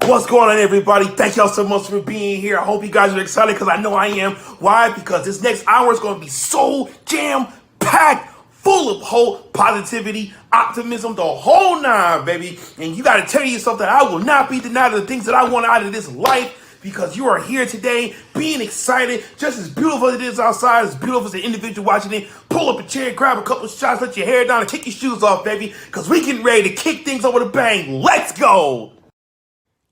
What's going on, everybody? Thank y'all so much for being here. I hope you guys are excited because I know I am. Why? Because this next hour is going to be so jam-packed, full of hope, positivity, optimism, the whole nine, baby. And you got to tell yourself that I will not be denied of the things that I want out of this life, because you are here today being excited. Just as beautiful as it is outside, as beautiful as the individual watching it. Pull up a chair, grab a couple of shots, let your hair down, and kick your shoes off, baby, because we getting ready to kick things over the bang. Let's go!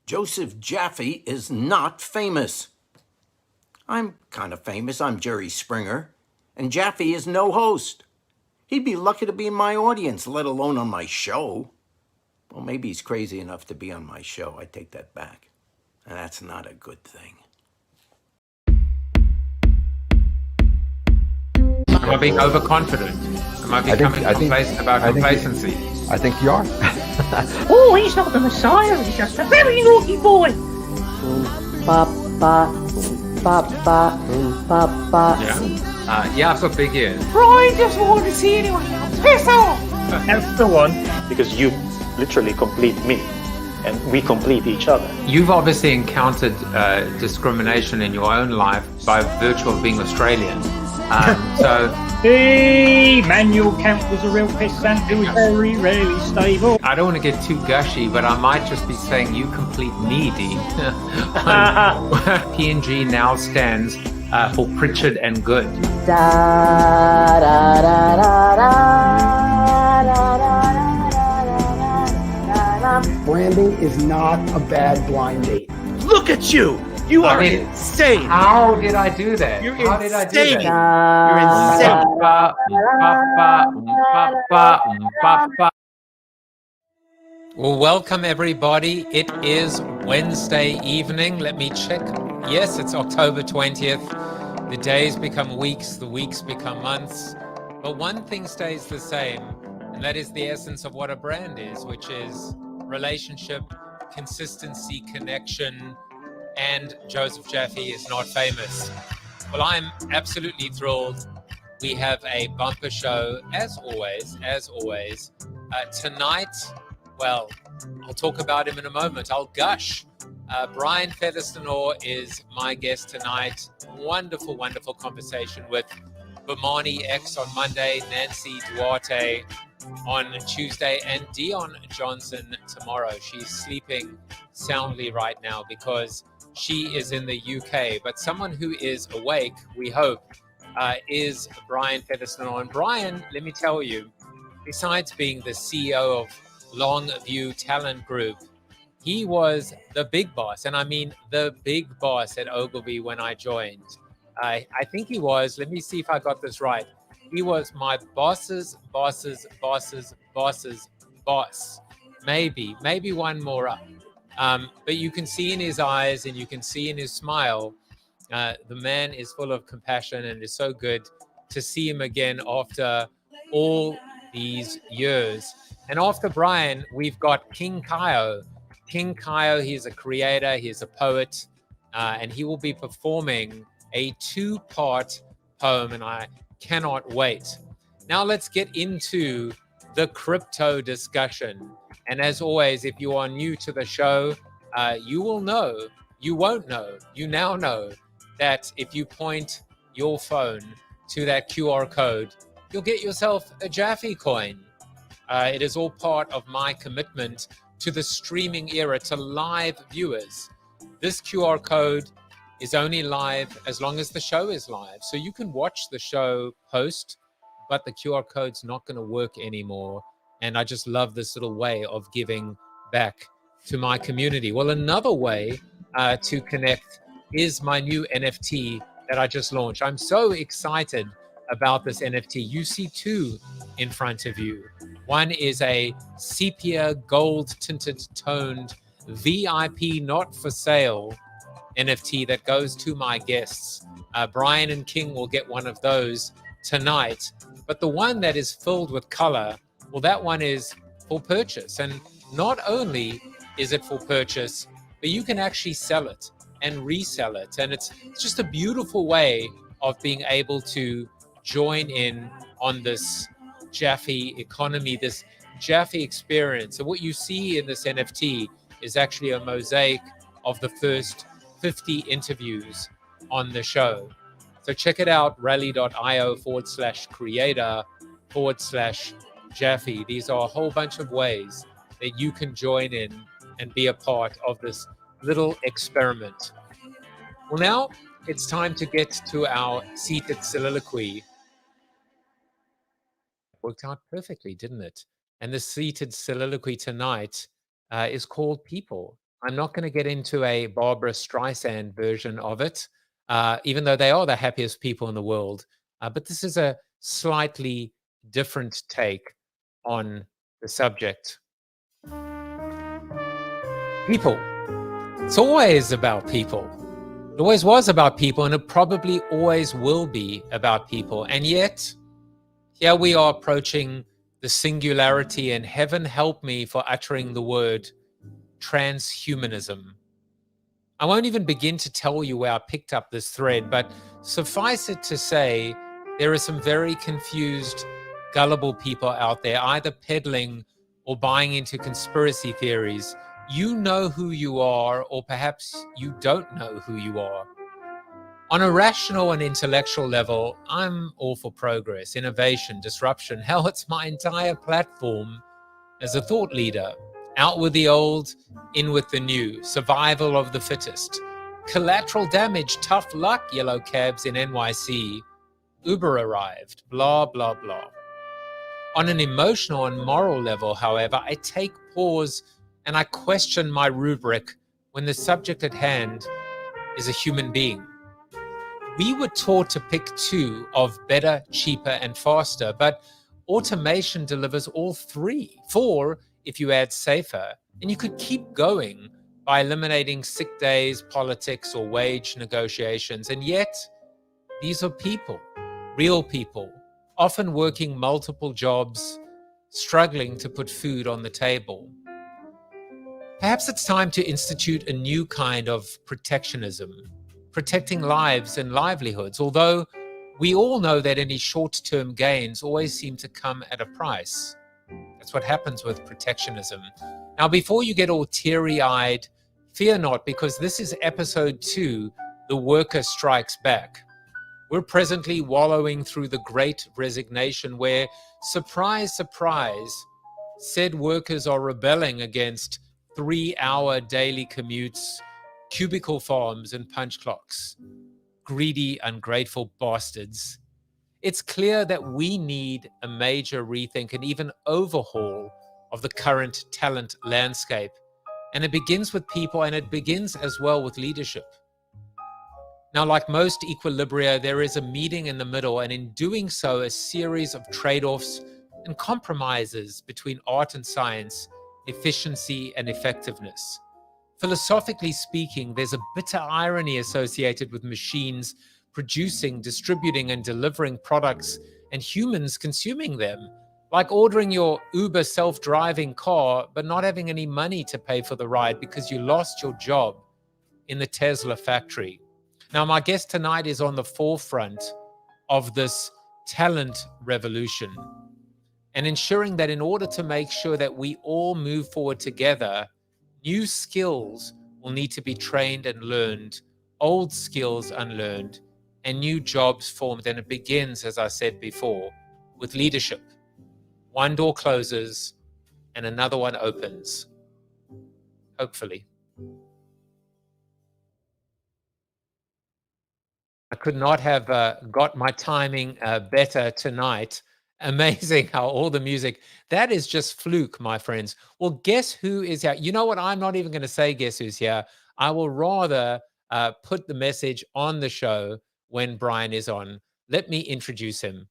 Joseph JAFFE is not famous. I'm kind of famous. I'm Jerry Springer. And JAFFE is no host. He'd be lucky to be in my audience, let alone on my show. Well, maybe he's crazy enough to be on my show. I take that back. And that's not a good thing. Am I being overconfident? Am I becoming complacent about complacency? I think you are. Oh, he's not the Messiah, he's just a very naughty boy. Yeah, I've got big ears. Brian doesn't want to see anyone else. Piss off! That's the one, because you literally complete me, and we complete each other. You've obviously encountered discrimination in your own life by virtue of being Australian. Hey, Manuel Kemp was a real pissant who was very rarely stable. I don't want to get too gushy, but I might just be saying you complete me, Dean. PNG now stands for Pritchard and Good. Branding is not a bad blind date. Look at you! You are insane! How did I do that? You're How insane! did I do that? You're insane! Well, welcome everybody. It is Wednesday evening. Let me check. Yes, it's October 20th. The days become weeks, the weeks become months. But one thing stays the same, and that is the essence of what a brand is, which is relationship, consistency, connection, and Joseph JAFFE is not famous. Well, I'm absolutely thrilled. We have a bumper show, as always. Tonight, well, I'll talk about him in a moment. I'll gush. Brian Fetherstonhaugh is my guest tonight. Wonderful, wonderful conversation with Bamani X on Monday, Nancy Duarte on Tuesday, and Dion Johnson tomorrow. She's sleeping soundly right now because she is in the UK, but someone who is awake, we hope, is Brian Featherstone. And Brian, let me tell you, besides being the CEO of Longview Talent Group, he was the big boss, and I mean the big boss at Ogilvy when I joined. I think he was, let me see if I got this right, he was my boss's boss. Maybe one more up. But you can see in his eyes and you can see in his smile, the man is full of compassion, and it's so good to see him again after all these years. And after Brian, we've got King Kaio. King Kaio, he's a creator, he's a poet, and he will be performing a 2-part poem, and I cannot wait. Now let's get into the crypto discussion. And as always, if you are new to the show, you won't know, you now know that if you point your phone to that QR code, you'll get yourself a JAFFE coin. It is all part of my commitment to the streaming era, to live viewers. This QR code is only live as long as the show is live. So you can watch the show post, but the QR code's not going to work anymore. And I just love this little way of giving back to my community. Well, another way to connect is my new NFT that I just launched. I'm so excited about this NFT. You see two in front of you. One is a sepia gold tinted toned VIP not for sale NFT that goes to my guests. Brian and King will get one of those tonight. But the one that is filled with color, well, that one is for purchase. And not only is it for purchase, but you can actually sell it and resell it. And it's just a beautiful way of being able to join in on this JAFFE economy, this JAFFE experience. And what you see in this NFT is actually a mosaic of the first 50 interviews on the show. So check it out, rally.io/creator/JAFFE. These are a whole bunch of ways that you can join in and be a part of this little experiment. Well, now it's time to get to our seated soliloquy. Worked out perfectly, didn't it? And the seated soliloquy tonight is called People. I'm not going to get into a Barbara Streisand version of it, even though they are the happiest people in the world. But this is a slightly different take on the subject. People. It's always about people. It always was about people, and it probably always will be about people. And yet, here we are approaching the singularity, and heaven help me for uttering the word transhumanism. I won't even begin to tell you where I picked up this thread, but suffice it to say, there are some very confused, gullible people out there, either peddling or buying into conspiracy theories. You know who you are, or perhaps you don't know who you are. On a rational and intellectual level, I'm all for progress, innovation, disruption. Hell, it's my entire platform as a thought leader. Out with the old, in with the new. Survival of the fittest. Collateral damage, tough luck, yellow cabs in NYC. Uber arrived, blah, blah, blah. On an emotional and moral level, however, I take pause and I question my rubric when the subject at hand is a human being. We were taught to pick two of better, cheaper, and faster, but automation delivers all three. 4 if you add safer. And you could keep going by eliminating sick days, politics, or wage negotiations. And yet, these are people, real people, often working multiple jobs, struggling to put food on the table. Perhaps it's time to institute a new kind of protectionism, protecting lives and livelihoods, although we all know that any short-term gains always seem to come at a price. That's what happens with protectionism. Now, before you get all teary-eyed, fear not, because this is episode 2, The Worker Strikes Back. We're presently wallowing through the Great Resignation where, surprise, surprise, said workers are rebelling against 3-hour daily commutes, cubicle farms, and punch clocks. Greedy, ungrateful bastards. It's clear that we need a major rethink and even overhaul of the current talent landscape. And it begins with people, and it begins as well with leadership. Now, like most equilibria, there is a meeting in the middle, and in doing so, a series of trade-offs and compromises between art and science, efficiency and effectiveness. Philosophically speaking, there's a bitter irony associated with machines producing, distributing, and delivering products and humans consuming them, like ordering your Uber self-driving car, but not having any money to pay for the ride because you lost your job in the Tesla factory. Now, my guest tonight is on the forefront of this talent revolution and ensuring that in order to make sure that we all move forward together, new skills will need to be trained and learned, old skills unlearned, and new jobs formed. And it begins, as I said before, with leadership. One door closes and another one opens, hopefully. I could not have got my timing better tonight. Amazing how all the music, that is just fluke, my friends. Well, guess who is here? You know what? I'm not even going to say guess who's here. I will rather put the message on the show when Brian is on. Let me introduce him.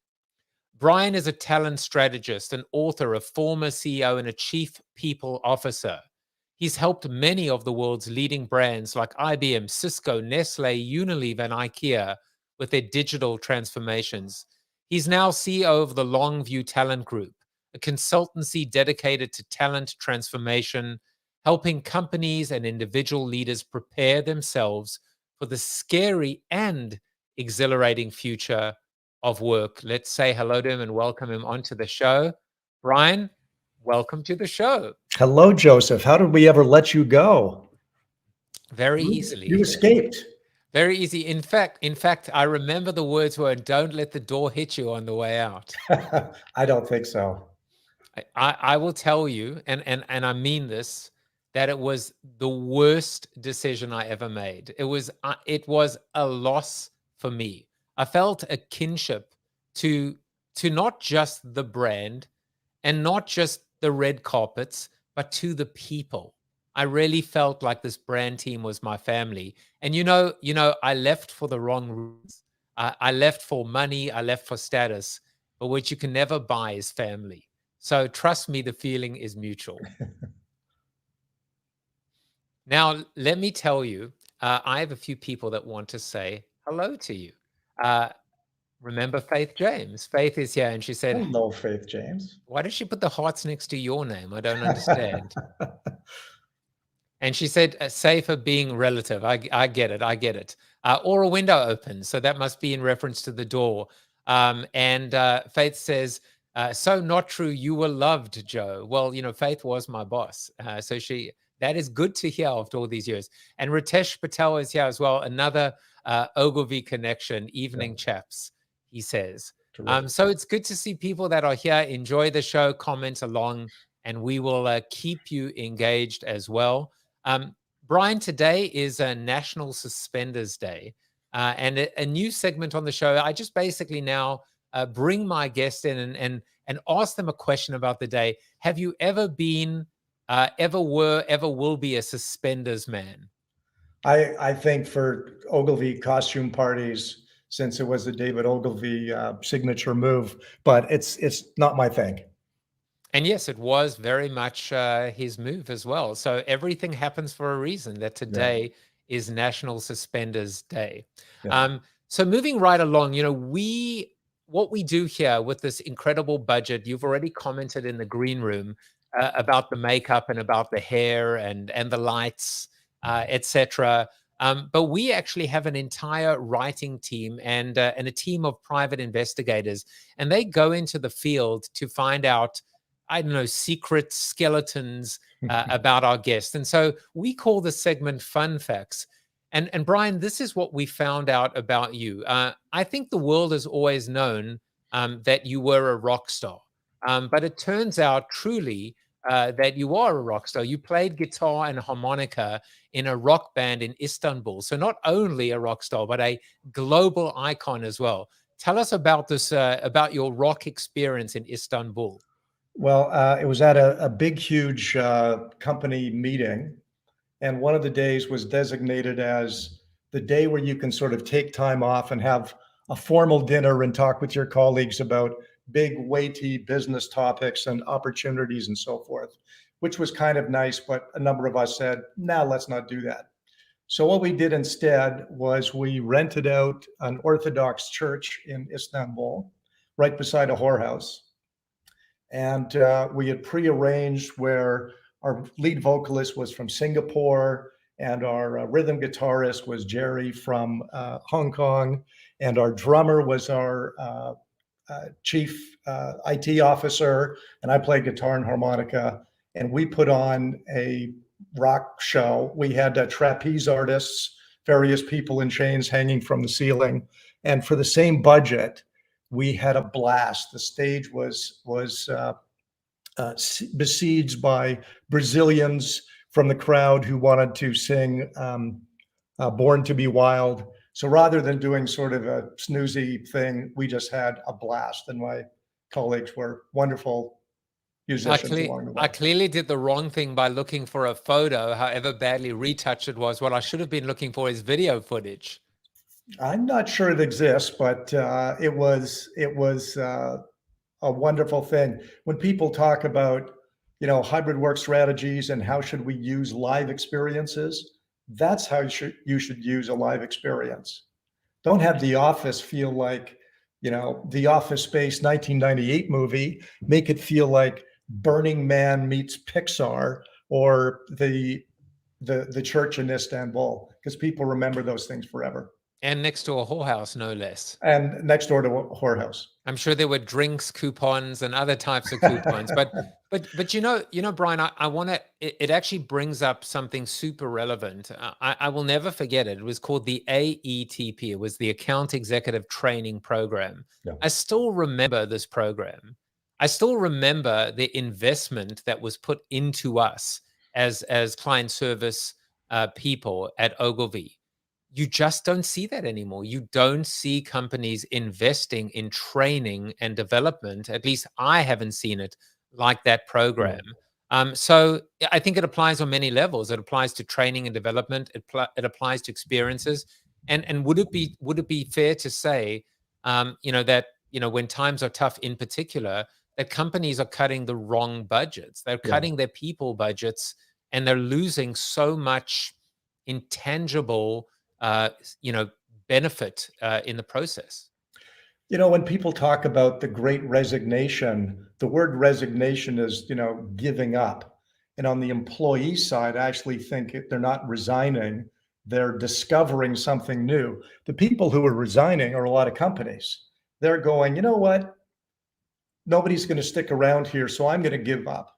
Brian is a talent strategist, an author, a former CEO, and a chief people officer. He's helped many of the world's leading brands like IBM, Cisco, Nestle, Unilever, and IKEA with their digital transformations. He's now CEO of the Longview Talent Group, a consultancy dedicated to talent transformation, helping companies and individual leaders prepare themselves for the scary and exhilarating future of work. Let's say hello to him and welcome him onto the show. Brian, welcome to the show. Hello, Joseph. How did we ever let you go? Very You easily. escaped. Very easy. In fact, I remember the words were, "Don't let the door hit you on the way out." I don't think so. I will tell you, and I mean this, that it was the worst decision I ever made. It was a loss for me. I felt a kinship to not just the brand and not just the red carpets, but to the people. I really felt like this brand team was my family. And I left for the wrong reasons. I left for money, I left for status, but what you can never buy is family. So trust me, the feeling is mutual. Now, let me tell you, I have a few people that want to say hello to you. Remember Faith James? Faith is here, and she said, Hello, Faith James. "Why does she put the hearts next to your name? I don't understand." And she said, "Safer being relative." I get it. I get it. Or a window open. So that must be in reference to the door. And Faith says, "So not true. You were loved, Joe." Well, Faith was my boss. So that is good to hear after all these years. And Ritesh Patel is here as well. Another Ogilvy connection. Evening, chaps, he says. So it's good to see people that are here. Enjoy the show, comment along, and we will keep you engaged as well. Brian, today is a National Suspenders Day, and a new segment on the show. I just basically now bring my guest in and ask them a question about the day. Have you ever been, ever will be a suspenders man? I think for Ogilvy costume parties, since it was the David Ogilvy signature move, but it's not my thing. And yes, it was very much his move as well. So everything happens for a reason, that today is National Suspenders Day. Yeah. So moving right along, what we do here with this incredible budget, you've already commented in the green room about the makeup and about the hair and the lights, etc. But we actually have an entire writing team and a team of private investigators, and they go into the field to find out, I don't know, secret skeletons about our guests. And so we call this segment Fun Facts. And Brian, this is what we found out about you. I think the world has always known that you were a rock star. But it turns out truly that you are a rock star. You played guitar and harmonica in a rock band in Istanbul. So not only a rock star, but a global icon as well. Tell us about this, about your rock experience in Istanbul. Well, it was at a big, huge company meeting. And one of the days was designated as the day where you can sort of take time off and have a formal dinner and talk with your colleagues about big, weighty business topics and opportunities and so forth, which was kind of nice. But a number of us said, "No, let's not do that." So what we did instead was we rented out an Orthodox church in Istanbul, right beside a whorehouse. And we had prearranged where our lead vocalist was from Singapore, and our rhythm guitarist was Jerry from Hong Kong, and our drummer was our chief IT officer, and I played guitar and harmonica. And we put on a rock show. We had trapeze artists, various people in chains hanging from the ceiling, and for the same budget, we had a blast. The stage was besieged by Brazilians from the crowd who wanted to sing Born to be Wild. So rather than doing sort of a snoozy thing, we just had a blast, and my colleagues were wonderful musicians along the way. I clearly did the wrong thing by looking for a photo, however badly retouched it was. What I should have been looking for is video footage. I'm not sure it exists, but it was a wonderful thing. When people talk about, hybrid work strategies and how should we use live experiences, that's how you should use a live experience. Don't have The Office feel like, the Office Space 1998 movie. Make it feel like Burning Man meets Pixar, or the church in Istanbul, because people remember those things forever. And next to a whorehouse, no less. and next door to a whorehouse. I'm sure there were drinks coupons and other types of coupons, but Brian, I want to. It actually brings up something super relevant. I will never forget it. It was called the AETP. It was the Account Executive Training Program. Yeah. I still remember this program. I still remember the investment that was put into us as client service people at Ogilvy. You just don't see that anymore. You don't see companies investing in training and development. At least I haven't seen it like that program. So I think it applies on many levels. It applies to training and development. It applies to experiences. And would it be fair to say, that when times are tough, in particular, that companies are cutting the wrong budgets. They're cutting their people budgets, and they're losing so much intangible benefit in the process. When people talk about the Great Resignation, the word resignation is, giving up. And on the employee side, I actually think they're not resigning, they're discovering something new. The people who are resigning are a lot of companies. They're going, you know what? Nobody's going to stick around here, so I'm going to give up.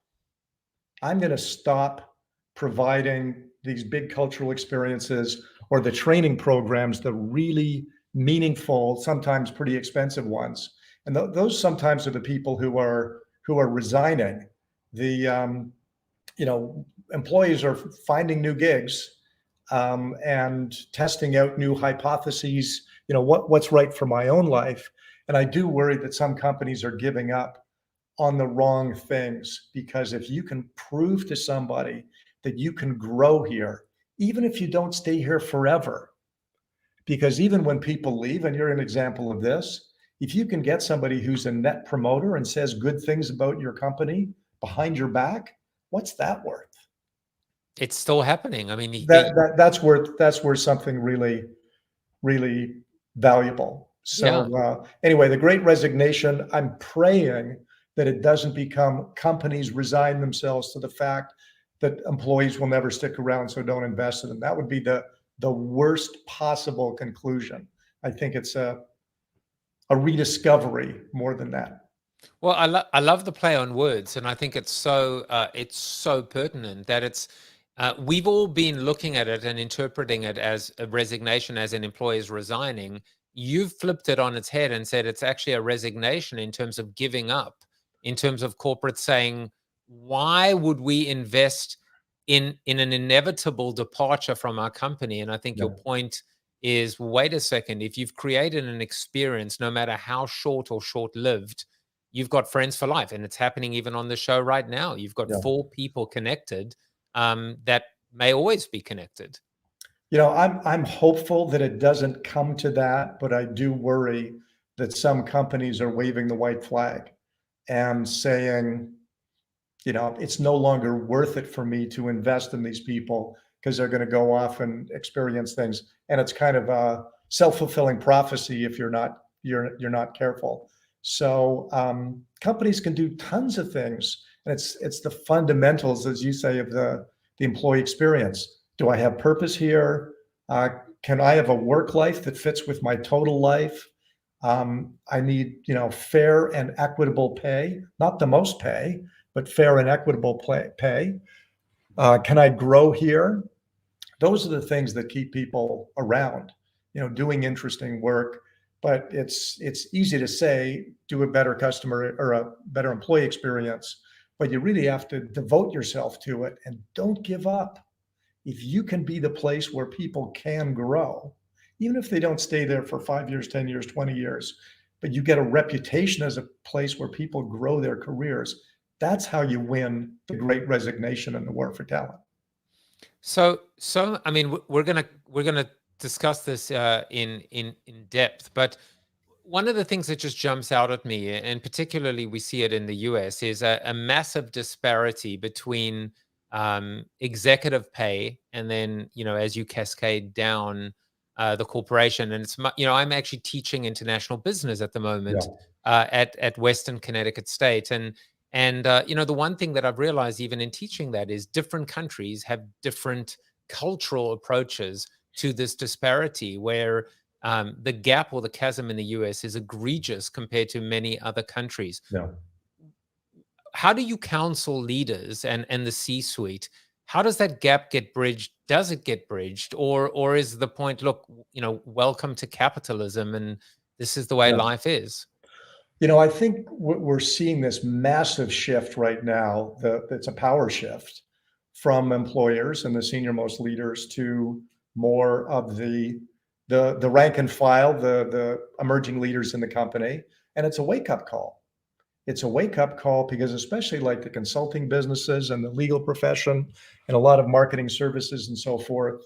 I'm going to stop providing these big cultural experiences or the training programs, the really meaningful, sometimes pretty expensive ones. And those sometimes are the people who are resigning. The employees are finding new gigs and testing out new hypotheses. What's right for my own life. And I do worry that some companies are giving up on the wrong things, because if you can prove to somebody that you can grow here, even if you don't stay here forever, because even when people leave, and you're an example of this, if you can get somebody who's a net promoter and says good things about your company behind your back, what's that worth? It's still happening. I mean, that's worth something really, really valuable. So anyway, the Great Resignation, I'm praying that it doesn't become companies resign themselves to the fact that employees will never stick around, so don't invest in them. That would be the worst possible conclusion. I think it's a rediscovery more than that. Well, I love the play on words, and I think it's so pertinent that it's we've all been looking at it and interpreting it as a resignation, as an employee is resigning. You've flipped it on its head and said it's actually a resignation in terms of giving up, in terms of corporate saying, why would we invest in an inevitable departure from our company? And I think your point is, wait a second, if you've created an experience, no matter how short or short-lived, you've got friends for life. And it's happening even on the show right now. You've got 4 people connected that may always be connected. I'm hopeful that it doesn't come to that, but I do worry that some companies are waving the white flag and saying, it's no longer worth it for me to invest in these people because they're going to go off and experience things. And it's kind of a self-fulfilling prophecy if you're not careful. So companies can do tons of things. And it's the fundamentals, as you say, of the employee experience. Do I have purpose here? Can I have a work life that fits with my total life? I need, fair and equitable pay, not the most pay, but fair and equitable pay. Can I grow here? Those are the things that keep people around, doing interesting work. But it's easy to say, do a better customer or a better employee experience, but you really have to devote yourself to it and don't give up. If you can be the place where people can grow, even if they don't stay there for 5 years, 10 years, 20 years, but you get a reputation as a place where people grow their careers, that's how you win the Great Resignation and the war for talent. So I mean, we're gonna discuss this in depth, but one of the things that just jumps out at me, and particularly we see it in the US, is a massive disparity between executive pay and then, as you cascade down the corporation. And it's, I'm actually teaching international business at the moment at Western Connecticut State. And the one thing that I've realized even in teaching that is different countries have different cultural approaches to this disparity, where The gap or the chasm in the US is egregious compared to many other countries. Yeah. How do you counsel leaders and the C-suite? How does that gap get bridged? Does it get bridged, or is the point, look, welcome to capitalism, and this is the way Yeah. life is? I think we're seeing this massive shift right now. It's a power shift from employers and the senior most leaders to more of the rank and file, the emerging leaders in the company. And it's a wake-up call. It's a wake-up call because especially like the consulting businesses and the legal profession and a lot of marketing services and so forth,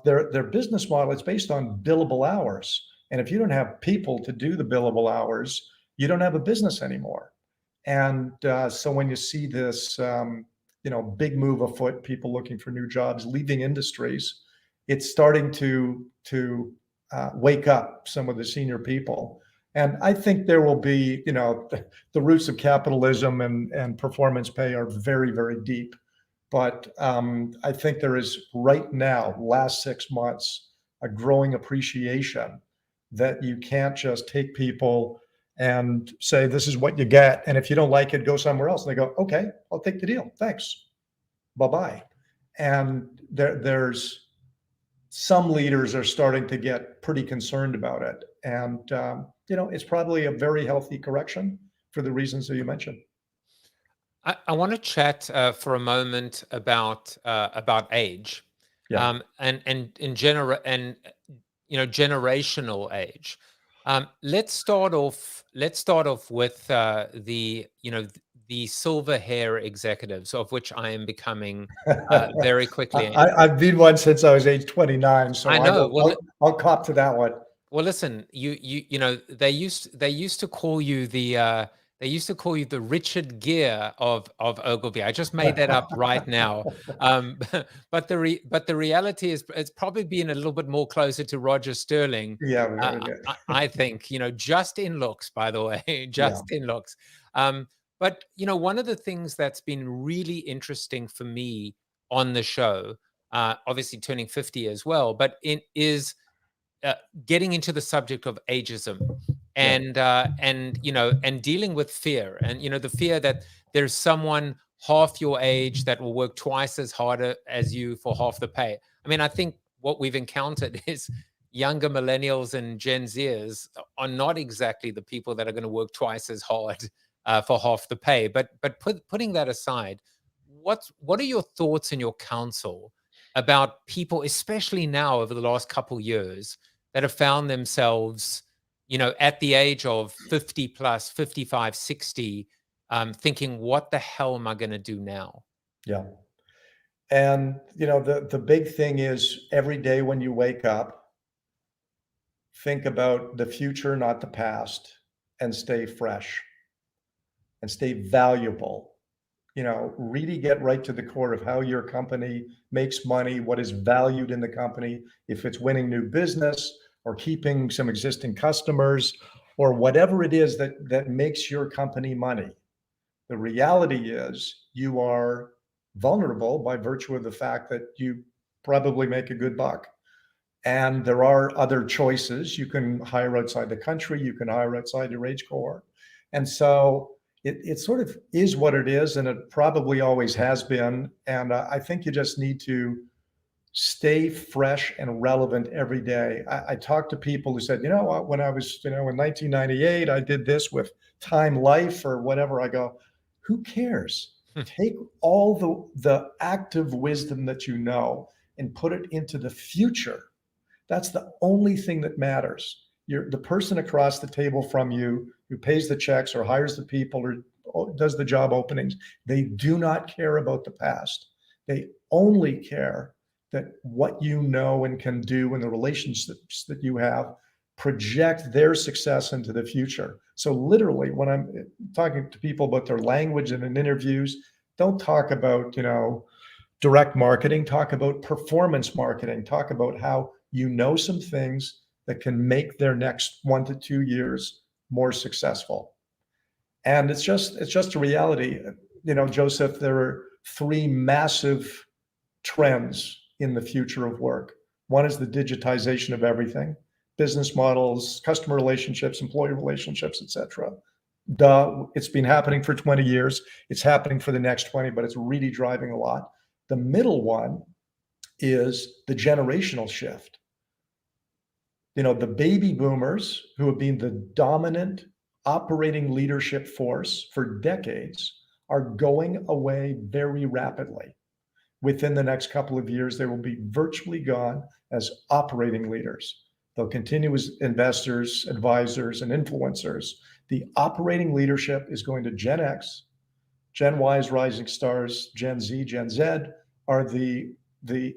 their business model is based on billable hours. And if you don't have people to do the billable hours, you don't have a business anymore. And so when you see this, big move afoot, people looking for new jobs, leaving industries, it's starting to wake up some of the senior people. And I think there will be, the roots of capitalism and performance pay are very, very deep. But I think there is right now, last 6 months, a growing appreciation that you can't just take people and say, this is what you get. And if you don't like it, go somewhere else. And they go, okay, I'll take the deal. Thanks. Bye-bye. And there's some leaders are starting to get pretty concerned about it. And, it's probably a very healthy correction for the reasons that you mentioned. I want to chat for a moment about age, Yeah. and generational age. Let's start off with the silver hair executives, of which I am becoming very quickly. I've been one since I was age 29, so I know. I'll cop to that one. Well, listen, they used to call you the Richard Gere of Ogilvy. I just made that up right now. But the reality is it's probably been a little bit more closer to Roger Sterling. Yeah, I think, just in looks, by the way, just in looks. But one of the things that's been really interesting for me on the show, obviously turning 50 as well, but is getting into the subject of ageism and dealing with fear, and the fear that there's someone half your age that will work twice as hard as you for half the pay. I mean, I think what we've encountered is younger millennials and Gen Zers are not exactly the people that are going to work twice as hard for half the pay. But putting that aside, what are your thoughts and your counsel about people, especially now over the last couple years, that have found themselves, at the age of 50 plus, 55, 60, thinking, what the hell am I going to do now? Yeah. And, the big thing is every day when you wake up, think about the future, not the past, and stay fresh and stay valuable. Really get right to the core of how your company makes money, what is valued in the company, if it's winning new business or keeping some existing customers or whatever it is that makes your company money. The reality is you are vulnerable by virtue of the fact that you probably make a good buck. And there are other choices. You can hire outside the country, you can hire outside your age cohort. And so it sort of is what it is, and it probably always has been. And I think you just need to stay fresh and relevant every day. I talk to people who said, when I was, in 1998, I did this with Time Life or whatever. I go, who cares? Take all the active wisdom that you know and put it into the future. That's the only thing that matters. You're the person across the table from you who pays the checks or hires the people or does the job openings. They do not care about the past. They only care that what you know and can do and the relationships that you have project their success into the future. So literally, when I'm talking to people about their language and in interviews, don't talk about, direct marketing, talk about performance marketing, talk about how you know some things that can make their next 1 to 2 years more successful. And it's just a reality. Joseph, there are 3 massive trends in the future of work. One is the digitization of everything. business models, customer relationships, employee relationships, etc. It's been happening for 20 years. It's happening for the next 20, but it's really driving a lot. The middle one is the generational shift. The baby boomers, who have been the dominant operating leadership force for decades, are going away very rapidly. Within the next couple of years, they will be virtually gone as operating leaders. They'll continue as investors, advisors, and influencers. The operating leadership is going to Gen X. Gen Y's rising stars, Gen Z, Gen Z are the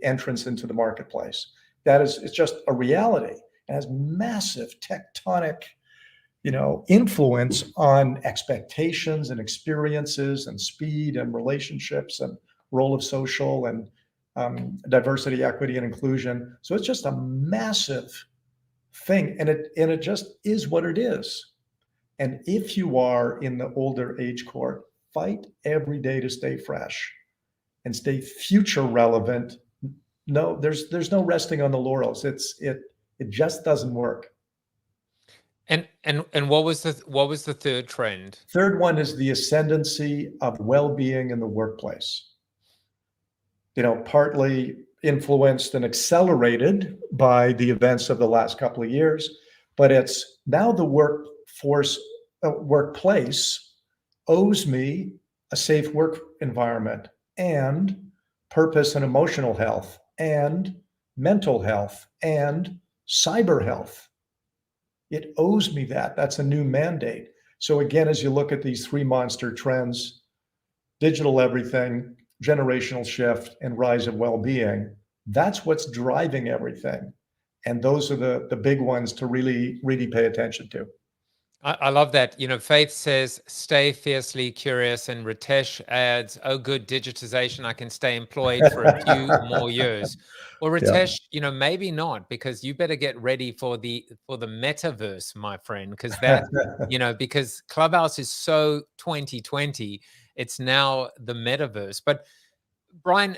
entrance into the marketplace. It's just a reality. It has massive tectonic, influence on expectations and experiences and speed and relationships and role of social and diversity, equity, and inclusion. So it's just a massive thing, and it just is what it is. And if you are in the older age cohort, fight every day to stay fresh and stay future relevant. No, there's no resting on the laurels. It just doesn't work. And what was the third trend? Third one is the ascendancy of well-being in the workplace. Partly influenced and accelerated by the events of the last couple of years, but it's now the workplace owes me a safe work environment and purpose and emotional health and mental health and cyber health. It owes me that. That's a new mandate. So again, as you look at these three monster trends, digital everything, generational shift, and rise of well-being, that's what's driving everything. And those are the big ones to really, really pay attention to. I love that. Faith says, stay fiercely curious, and Ritesh adds, oh, good digitization. I can stay employed for a few more years. Well, Ritesh, maybe not, because you better get ready for the metaverse, my friend, because because Clubhouse is so 2020, it's now the metaverse. But Brian,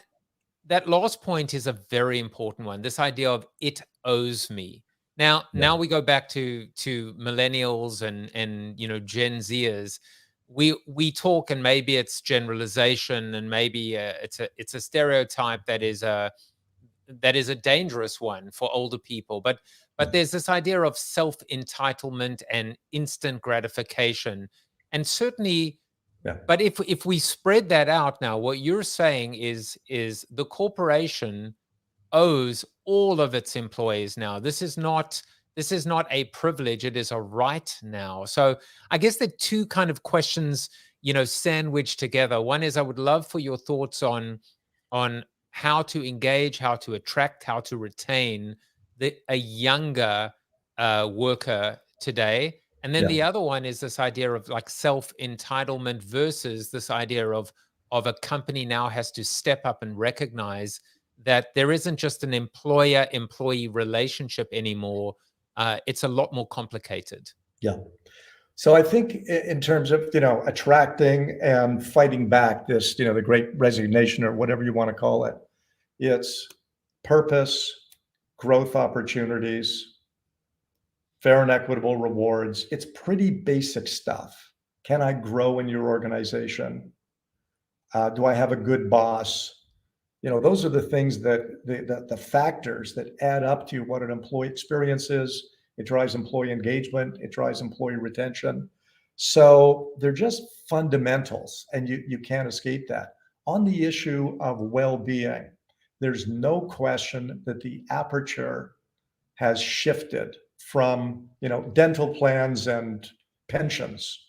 that last point is a very important one. This idea of it owes me. Now we go back to millennials and Gen Zers. We talk, and maybe it's generalization, and maybe it's a stereotype that is a dangerous one for older people. But there's this idea of self-entitlement and instant gratification, and certainly. Yeah. But if we spread that out now, what you're saying is the corporation owes all of its employees now. This is not a privilege, it is a right now. So I guess the two kind of questions, sandwiched together. One is, I would love for your thoughts on how to engage, how to attract, how to retain a younger worker today. And then the other one is this idea of like self-entitlement versus this idea of a company now has to step up and recognize that there isn't just an employer-employee relationship anymore. It's a lot more complicated. Yeah. So I think in terms of, attracting and fighting back this, the Great Resignation or whatever you want to call it, it's purpose, growth opportunities, fair and equitable rewards. It's pretty basic stuff. Can I grow in your organization? Do I have a good boss? Those are the things the factors that add up to what an employee experience is. It drives employee engagement. It drives employee retention. So they're just fundamentals, and you can't escape that. On the issue of well-being, there's no question that the aperture has shifted from, dental plans and pensions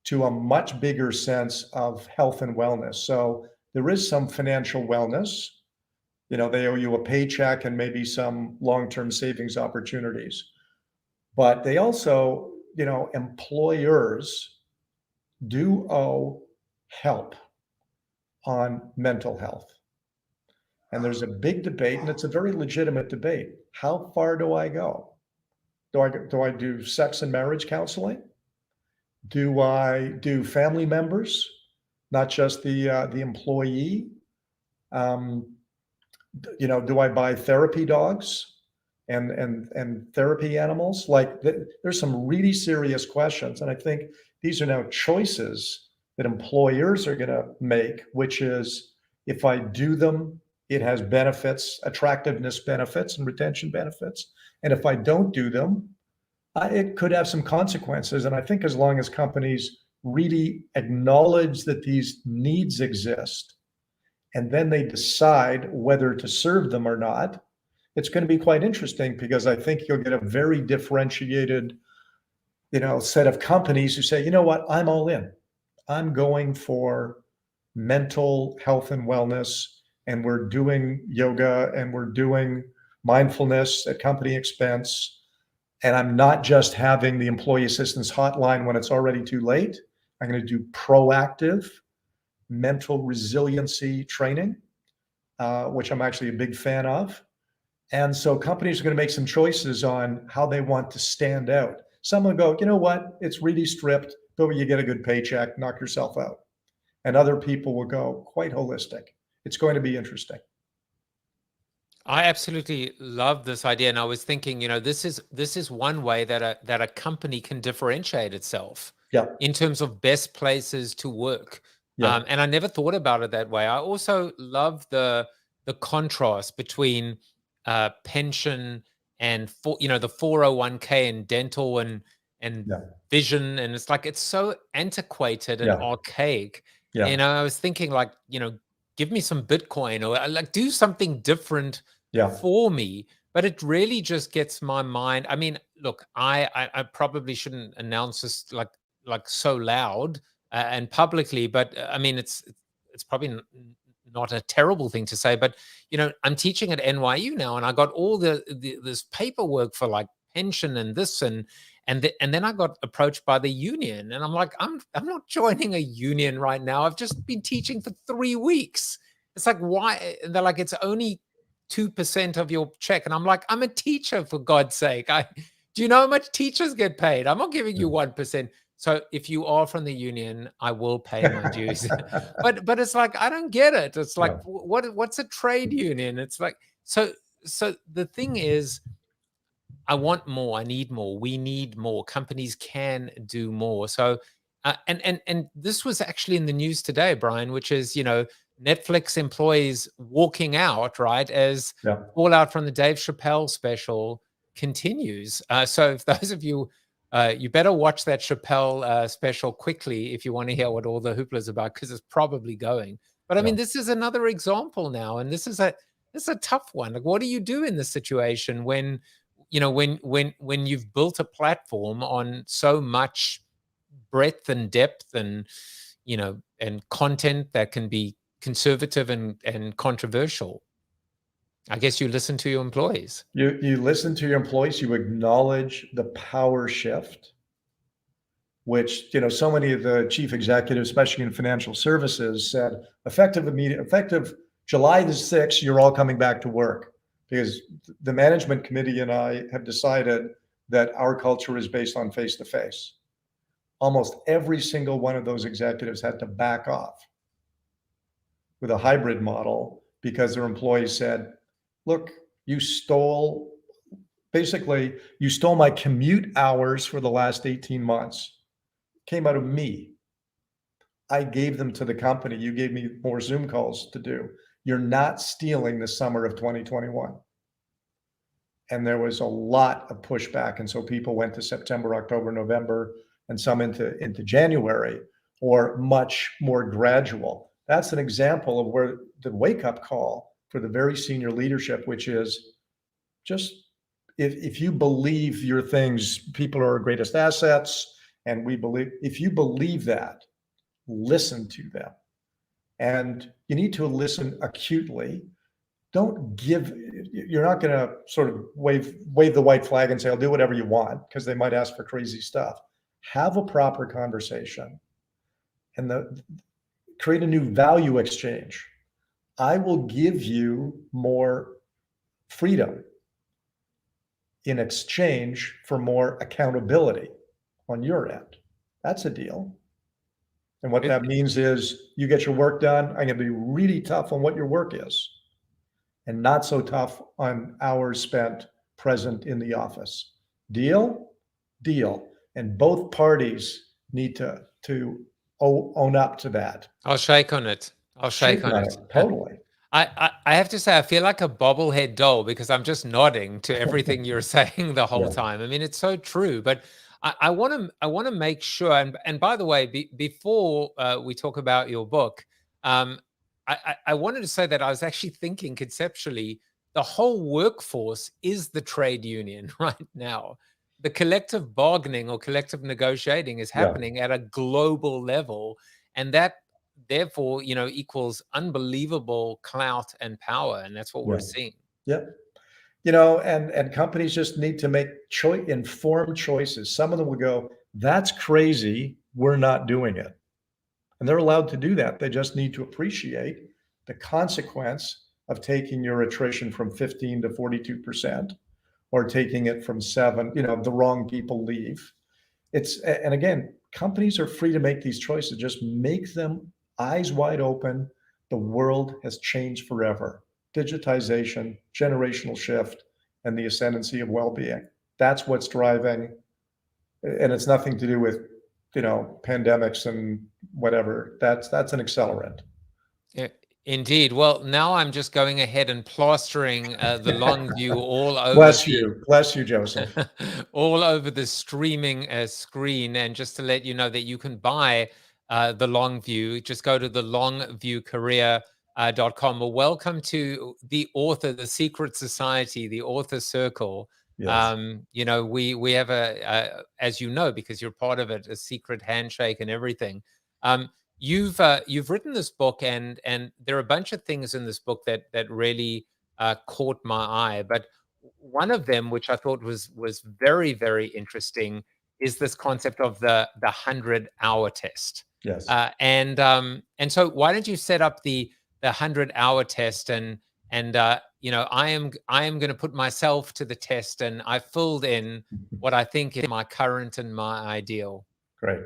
to a much bigger sense of health and wellness. So there is some financial wellness. They owe you a paycheck and maybe some long-term savings opportunities. But they also, employers do owe help on mental health. And there's a big debate, and it's a very legitimate debate. How far do I go? Do I do sex and marriage counseling? Do I do family members, not just the employee? Do I buy therapy dogs and therapy animals? Like there's some really serious questions. And I think these are now choices that employers are going to make, which is if I do them, it has benefits, attractiveness benefits and retention benefits. And if I don't do them, it could have some consequences. And I think as long as companies really acknowledge that these needs exist, and then they decide whether to serve them or not, it's going to be quite interesting, because I think you'll get a very differentiated, set of companies who say, you know what, I'm all in. I'm going for mental health and wellness, and we're doing yoga and we're doing mindfulness at company expense. And I'm not just having the employee assistance hotline when it's already too late. I'm going to do proactive mental resiliency training, which I'm actually a big fan of. And so companies are going to make some choices on how they want to stand out. Some will go, you know what, it's really stripped, but you get a good paycheck, knock yourself out. And other people will go quite holistic. It's going to be interesting. I absolutely love this idea, and I was thinking, this is one way that a company can differentiate itself in terms of best places to work. And I never thought about it that way. I also love the contrast between pension and the 401k and dental and vision, and it's like it's so antiquated and archaic. I was thinking, like, give me some Bitcoin, or like do something different for me. But it really just gets my mind. I mean, look, I probably shouldn't announce this like so loud and publicly, but I mean, it's probably not a terrible thing to say, but I'm teaching at NYU now, and I got all this paperwork for like pension and this and then I got approached by the union, and I'm like, I'm not joining a union right now. I've just been teaching for 3 weeks. It's like, why? They're like, it's only 2% of your check, and I'm like, I'm a teacher, for God's sake. Do you know how much teachers get paid? I'm not giving you 1%. So if you are from the union, I will pay my dues. but it's like, I don't get it. It's like, what's a trade union? It's like, so the thing is, I want more. I need more. We need more. Companies can do more. So, and this was actually in the news today, Brian, which is, Netflix employees walking out, right, as fallout from the Dave Chappelle special continues. So if those of you, you better watch that Chappelle special quickly if you want to hear what all the hoopla is about, because it's probably going. But I mean, this is another example now, and this is a tough one. Like, what do you do in this situation when you've built a platform on so much breadth and depth and and content that can be conservative and controversial? I guess you listen to your employees. You listen to your employees. You acknowledge the power shift, which so many of the chief executives, especially in financial services, said effective July the 6th, you're all coming back to work, because the management committee and I have decided that our culture is based on face-to-face. Almost every single one of those executives had to back off with a hybrid model, because their employees said, look, you stole my commute hours for the last 18 months. Came out of me. I gave them to the company. You gave me more Zoom calls to do. You're not stealing the summer of 2021. And there was a lot of pushback. And so people went to September, October, November, and some into January, or much more gradual. That's an example of where the wake-up call for the very senior leadership, which is just, if you believe your things, people are our greatest assets, and if you believe that, listen to them. And you need to listen acutely. You're not going to sort of wave the white flag and say, I'll do whatever you want, because they might ask for crazy stuff. Have a proper conversation and create a new value exchange. I will give you more freedom in exchange for more accountability on your end. That's a deal. And what that means is you get your work done. I'm going to be really tough on what your work is, and not so tough on hours spent present in the office. Deal? Deal. And both parties need to own up to that. I'll shake on it. I'll shake on it. Totally. I have to say, I feel like a bobblehead doll because I'm just nodding to everything you're saying the whole time. I mean, it's so true. But I want to make sure. And by the way, before we talk about your book, I wanted to say that I was actually thinking conceptually, the whole workforce is the trade union right now. The collective bargaining or collective negotiating is happening at a global level, and that therefore, equals unbelievable clout and power. And that's what we're seeing. Yep. And companies just need to make informed choices. Some of them will go, that's crazy, we're not doing it. And they're allowed to do that. They just need to appreciate the consequence of taking your attrition from 15 to 42%, or taking it from 7, the wrong people leave. And again, companies are free to make these choices. Just make them eyes wide open. The world has changed forever. Digitization, generational shift, and the ascendancy of well-being. That's what's driving, and it's nothing to do with, pandemics and whatever. That's an accelerant. Yeah, indeed. Well, now I'm just going ahead and plastering the long view all over. Bless you, Joseph. All over the streaming screen. And just to let you know that you can buy the long view, just go to the longviewcareer.com. Well, welcome to the author, the secret society, the author circle. Yes. We have as you know, because you're part of it, a secret handshake and everything. You've written this book, and there are a bunch of things in this book that really caught my eye. But one of them, which I thought was very, very interesting, is this concept of the 100-hour test. Yes. And so why don't you set up the 100-hour test, and I am going to put myself to the test, and I filled in what I think is my current and my ideal. Great.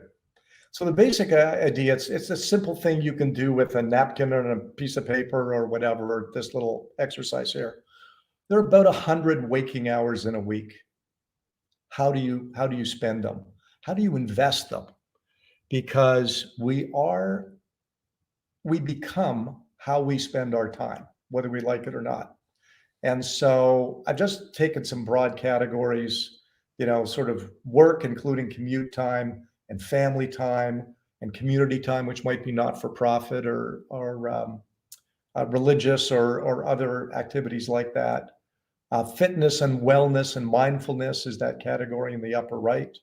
So the basic idea, it's a simple thing you can do with a napkin and a piece of paper or whatever, this little exercise here. There are about 100 waking hours in a week. How do you spend them? How do you invest them? Because we become how we spend our time, whether we like it or not. And so I've just taken some broad categories, sort of work, including commute time and family time and community time, which might be not-for-profit or religious or other activities like that. Fitness and wellness and mindfulness is that category in the upper right.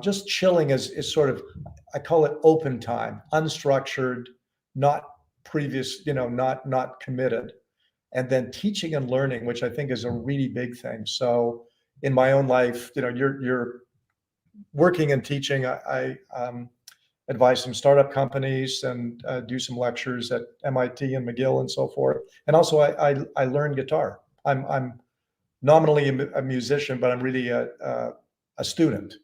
Just chilling is sort of, I call it open time, unstructured, not previous, not committed. And then teaching and learning, which I think is a really big thing. So in my own life, you're working and teaching. I advise some startup companies and do some lectures at MIT and McGill and so forth. And also I learn guitar. I'm nominally a musician, but I'm really a student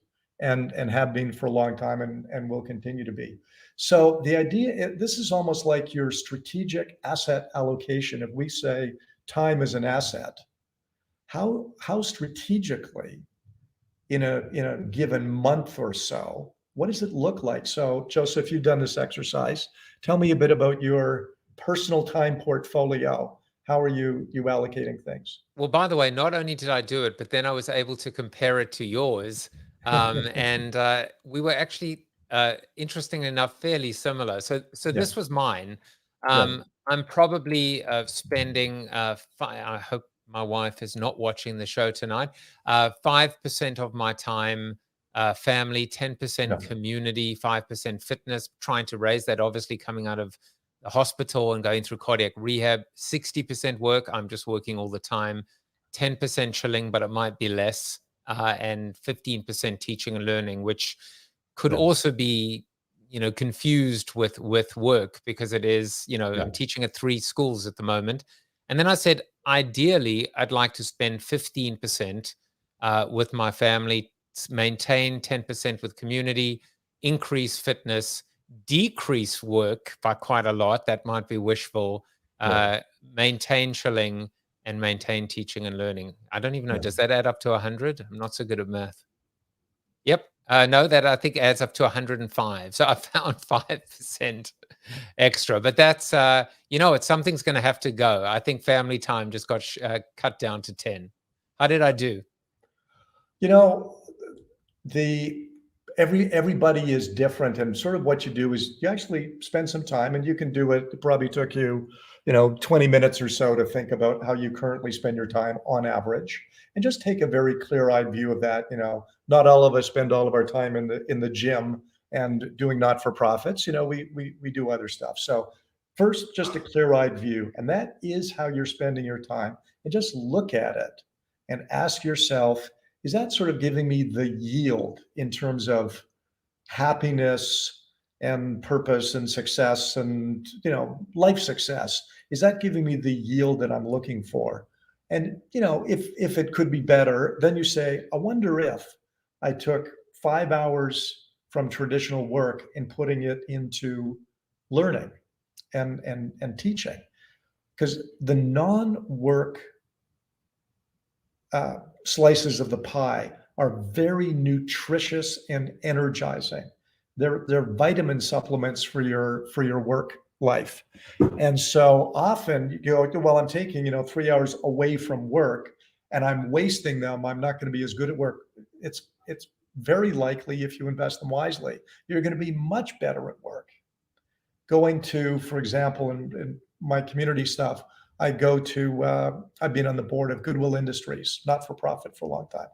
and have been for a long time and will continue to be. So the idea, this is almost like your strategic asset allocation. If we say time is an asset, how strategically in a given month or so, what does it look like? So Joseph, you've done this exercise. Tell me a bit about your personal time portfolio. How are you allocating things? Well, by the way, not only did I do it, but then I was able to compare it to yours. And we were actually, interesting enough, fairly similar. So this was mine. I'm probably spending, I hope my wife is not watching the show tonight, 5% of my time family, 10% community, 5% fitness, trying to raise that, obviously coming out of the hospital and going through cardiac rehab. 60% work, I'm just working all the time. 10% chilling, but it might be less. And 15% teaching and learning, which could also be, confused with work, because it is, I'm teaching at 3 schools at the moment. And then I said, ideally, I'd like to spend 15% with my family, maintain 10% with community, increase fitness, decrease work by quite a lot. That might be wishful. Maintain chilling, and maintain teaching and learning. I don't even know. Does that add up to 100? I'm not so good at math. Yep. No, that I think adds up to 105. So I found 5% extra, but that's, something's going to have to go. I think family time just got cut down to 10. How did I do? Everybody is different, and sort of what you do is you actually spend some time, and you can do it. It probably took you, 20 minutes or so to think about how you currently spend your time on average, and just take a very clear-eyed view of that. Not all of us spend all of our time in the gym and doing not-for-profits. We do other stuff. So first, just a clear-eyed view, and that is how you're spending your time. And just look at it and ask yourself, is that sort of giving me the yield in terms of happiness and purpose and success and, life success? Is that giving me the yield that I'm looking for? And, if it could be better, then you say, I wonder if I took 5 hours from traditional work and putting it into learning and teaching. Because the non-work slices of the pie are very nutritious and energizing. They're vitamin supplements for your work life. And so often you go, well, I'm taking 3 hours away from work and I'm wasting them. I'm not going to be as good at work. It's very likely, if you invest them wisely, you're going to be much better at work. Going to, for example, in my community stuff, I've been on the board of Goodwill Industries, not for profit for a long time.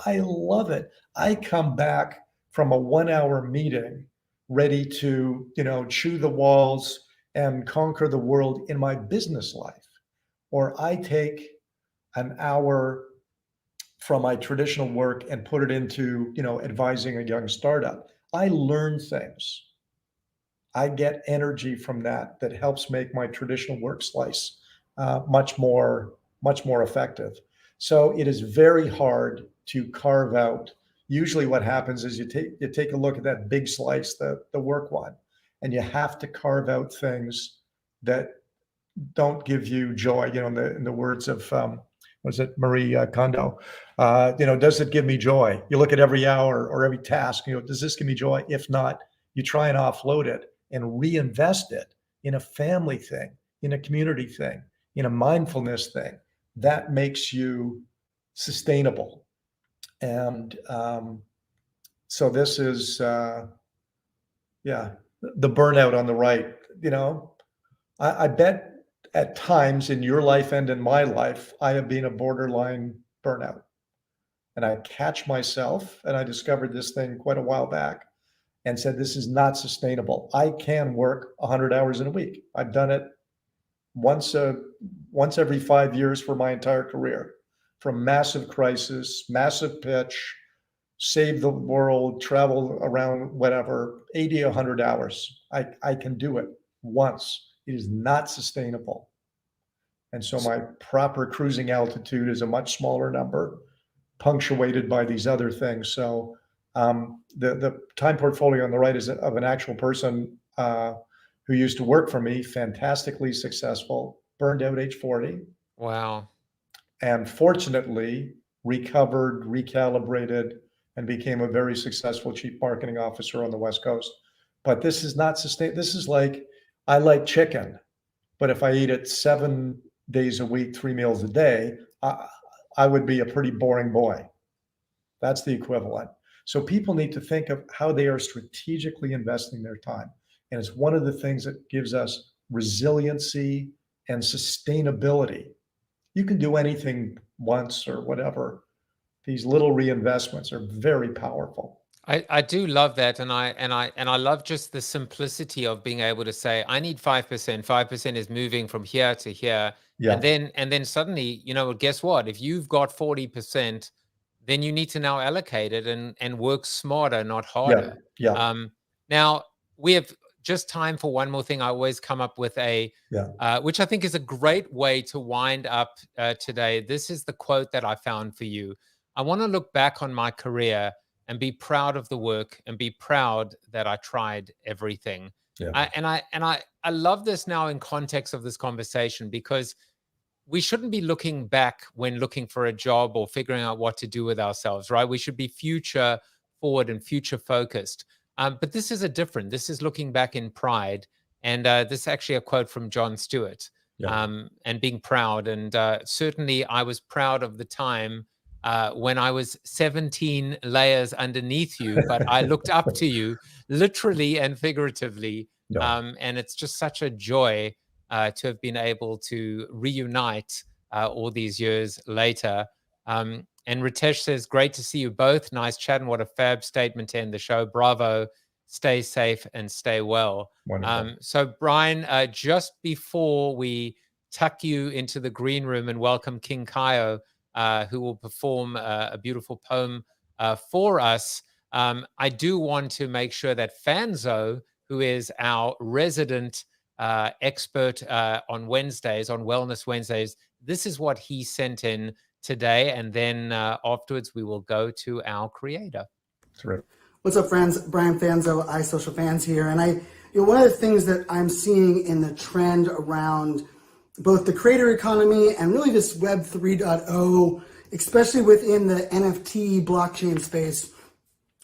I love it. I come back from a 1-hour meeting ready to, chew the walls and conquer the world in my business life. Or I take an hour from my traditional work and put it into, advising a young startup. I learn things. I get energy from that helps make my traditional work slice much more effective. So it is very hard to carve out. Usually what happens is you take a look at that big slice, the work one, and you have to carve out things that don't give you joy. In the words of Marie Kondo, does it give me joy? You look at every hour or every task, does this give me joy? If not, you try and offload it and reinvest it in a family thing, in a community thing, in a mindfulness thing that makes you sustainable. And so this is, the burnout on the right. I bet at times in your life and in my life, I have been a borderline burnout. And I catch myself, and I discovered this thing quite a while back and said, this is not sustainable. I can work 100 hours in a week. I've done it once every 5 years for my entire career, from massive crisis, massive pitch, save the world, travel around, whatever, 80, 100 hours. I can do it once. It is not sustainable. And so my proper cruising altitude is a much smaller number, punctuated by these other things. So the time portfolio on the right is of an actual person who used to work for me, fantastically successful, burned out age 40. Wow. And fortunately recovered, recalibrated, and became a very successful chief marketing officer on the West Coast. But this is not sustainable. This is like, I like chicken, but if I eat it 7 days a week, 3 meals a day, I would be a pretty boring boy. That's the equivalent. So people need to think of how they are strategically investing their time. And it's one of the things that gives us resiliency and sustainability. You can do anything once or whatever. These little reinvestments are very powerful. I do love that, and I love just the simplicity of being able to say, I need 5%. 5% is moving from here to here, Yeah. and then suddenly, guess what? If you've got 40%, then you need to now allocate it and work smarter, not harder. Yeah. Now we have just time for one more thing. I always come up with which I think is a great way to wind up today. This is the quote that I found for you. I want to look back on my career and be proud of the work and be proud that I tried everything. Yeah. I love this now in context of this conversation, because we shouldn't be looking back when looking for a job or figuring out what to do with ourselves, right? We should be future forward and future focused. But this is different. This is looking back in pride. And this is actually a quote from Jon Stewart, and being proud. And certainly I was proud of the time when I was 17 layers underneath you, but I looked up to you literally and figuratively. And it's just such a joy to have been able to reunite all these years later. And Ritesh says, great to see you both. Nice chat, and what a fab statement to end the show. Bravo. Stay safe and stay well. So Brian, just before we tuck you into the green room and welcome King Kaio, who will perform a beautiful poem for us, I do want to make sure that Fanzo, who is our resident expert on Wednesdays, on Wellness Wednesdays, this is what he sent in today. And then afterwards, we will go to our creator. That's right. What's up, friends? Brian Fanzo, iSocial Fans here. And one of the things that I'm seeing in the trend around both the creator economy and really this Web 3.0, especially within the NFT blockchain space,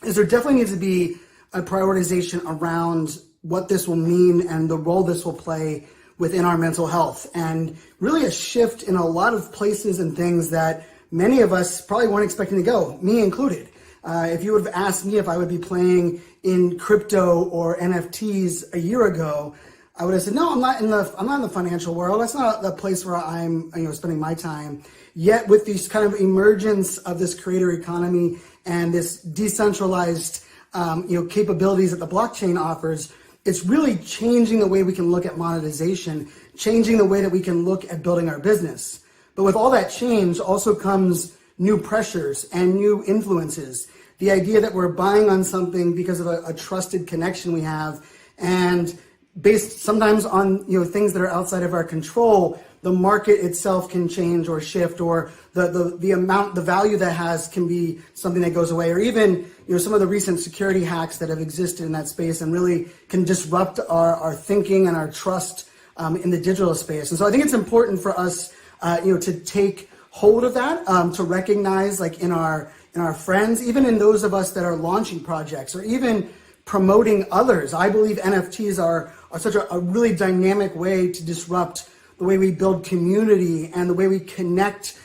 is there definitely needs to be a prioritization around what this will mean and the role this will play within our mental health, and really a shift in a lot of places and things that many of us probably weren't expecting to go, me included. If you would have asked me if I would be playing in crypto or NFTs a year ago, I would have said, no, I'm not in the financial world. That's not the place where I'm spending my time. Yet with these kind of emergence of this creator economy and this decentralized capabilities that the blockchain offers, it's really changing the way we can look at monetization, changing the way that we can look at building our business. But with all that change also comes new pressures and new influences. The idea that we're buying on something because of a trusted connection we have, and based sometimes on things that are outside of our control, the market itself can change or shift, or the value that has can be something that goes away, or even some of the recent security hacks that have existed in that space and really can disrupt our thinking and our trust in the digital space. And so I think it's important for us to take hold of that, to recognize, like in our friends, even in those of us that are launching projects or even promoting others. I believe NFTs are such a really dynamic way to disrupt the way we build community and the way we connect